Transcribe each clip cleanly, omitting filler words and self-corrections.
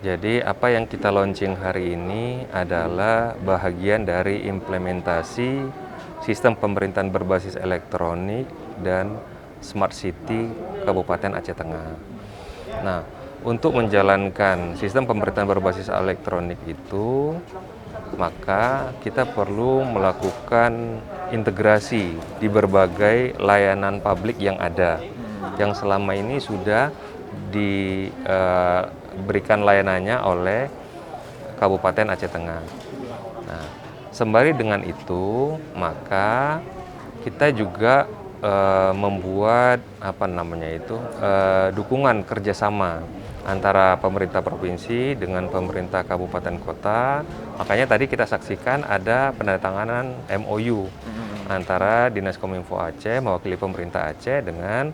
Jadi apa yang kita launching hari ini adalah bahagian dari implementasi sistem pemerintahan berbasis elektronik dan Smart City Kabupaten Aceh Tengah. Nah, untuk menjalankan sistem pemerintahan berbasis elektronik itu, maka kita perlu melakukan integrasi di berbagai layanan publik yang ada, yang selama ini sudah diberikan layanannya oleh Kabupaten Aceh Tengah. Nah, sembari dengan itu, maka kita juga membuat dukungan kerjasama antara pemerintah provinsi dengan pemerintah kabupaten kota. Makanya tadi kita saksikan ada penandatanganan MOU antara Dinas Kominfo Aceh mewakili pemerintah Aceh dengan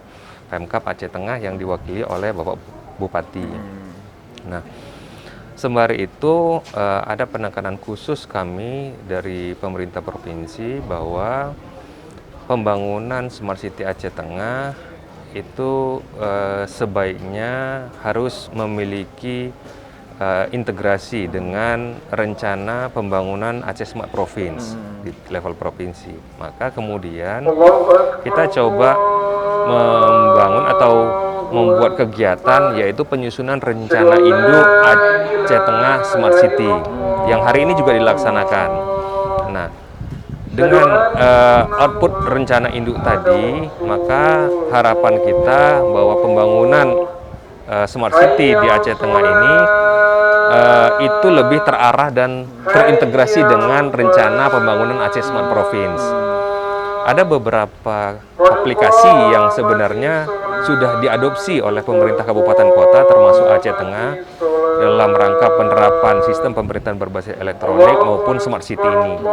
Pemkab Aceh Tengah yang diwakili oleh Bapak Bupati. Nah, sembari itu ada penekanan khusus kami dari pemerintah provinsi bahwa pembangunan Smart City Aceh Tengah itu sebaiknya harus memiliki integrasi dengan rencana pembangunan Aceh Smart Province di level provinsi. Maka kemudian kita coba membangun atau membuat kegiatan yaitu penyusunan rencana induk Aceh Tengah Smart City yang hari ini juga dilaksanakan. Nah, dengan output rencana induk tadi, maka harapan kita bahwa pembangunan Smart City di Aceh Tengah ini itu lebih terarah dan terintegrasi dengan rencana pembangunan Aceh Smart Province. Ada beberapa aplikasi yang sebenarnya sudah diadopsi oleh pemerintah kabupaten kota termasuk Aceh Tengah dalam rangka penerapan sistem pemerintahan berbasis elektronik maupun Smart City ini.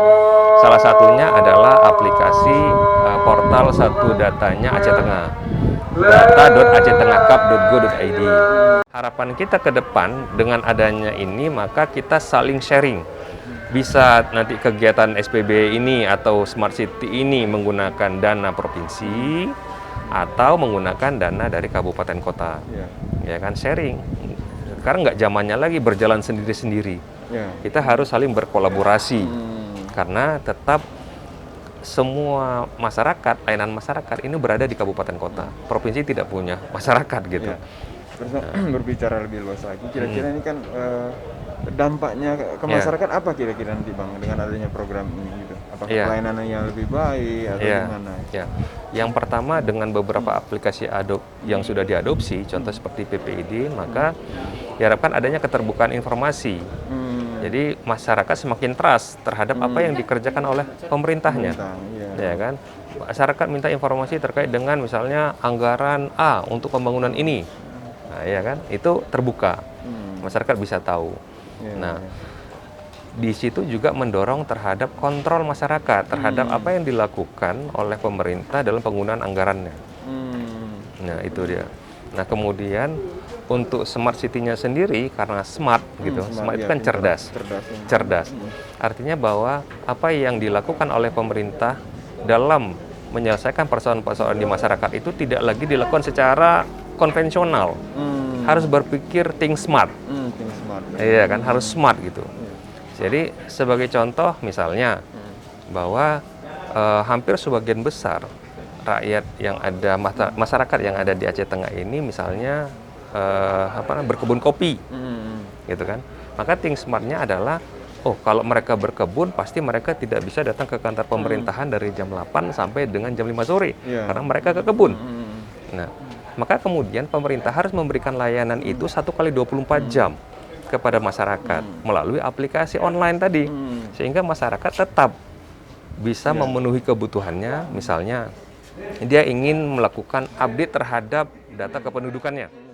Salah satunya adalah aplikasi portal satu datanya Aceh Tengah, data.acehtengahkap.go.id. Harapan kita ke depan dengan adanya ini, maka kita saling sharing. Bisa nanti kegiatan SPB ini atau Smart City ini menggunakan dana provinsi atau menggunakan dana dari kabupaten kota. Ya kan, sharing. Sekarang nggak zamannya lagi berjalan sendiri-sendiri. Kita harus saling berkolaborasi. Karena tetap semua masyarakat, layanan masyarakat ini berada di kabupaten kota. Provinsi tidak punya masyarakat gitu. Terus berbicara lebih luas lagi, kira-kira ini kan dampaknya ke masyarakat apa kira-kira nanti Bang dengan adanya program ini gitu? Apakah pelayanannya yang lebih baik atau gimana? Yang pertama dengan beberapa aplikasi yang sudah diadopsi, contoh seperti PPID, maka diharapkan adanya keterbukaan informasi. Jadi masyarakat semakin trust terhadap apa yang dikerjakan oleh pemerintahnya, ya kan? Masyarakat minta informasi terkait dengan misalnya anggaran A untuk pembangunan ini, nah, ya kan? Itu terbuka, masyarakat bisa tahu. Nah, di situ juga mendorong terhadap kontrol masyarakat terhadap apa yang dilakukan oleh pemerintah dalam penggunaan anggarannya. Nah, itu dia. Nah, kemudian untuk Smart City-nya sendiri karena smart gitu, smart itu kan cerdas. Artinya bahwa apa yang dilakukan oleh pemerintah dalam menyelesaikan persoalan-persoalan di masyarakat itu tidak lagi dilakukan secara konvensional. Harus berpikir think smart. Iya kan, harus smart gitu. Jadi sebagai contoh misalnya bahwa hampir sebagian besar rakyat yang ada, masyarakat yang ada di Aceh Tengah ini misalnya berkebun kopi, gitu kan. Maka think smartnya adalah, kalau mereka berkebun pasti mereka tidak bisa datang ke kantor pemerintahan dari jam 8 sampai dengan jam 5 sore, karena mereka ke kebun. Nah, maka kemudian pemerintah harus memberikan layanan itu 1x24 jam kepada masyarakat melalui aplikasi online tadi, sehingga masyarakat tetap bisa memenuhi kebutuhannya. Misalnya dia ingin melakukan update terhadap data kependudukannya.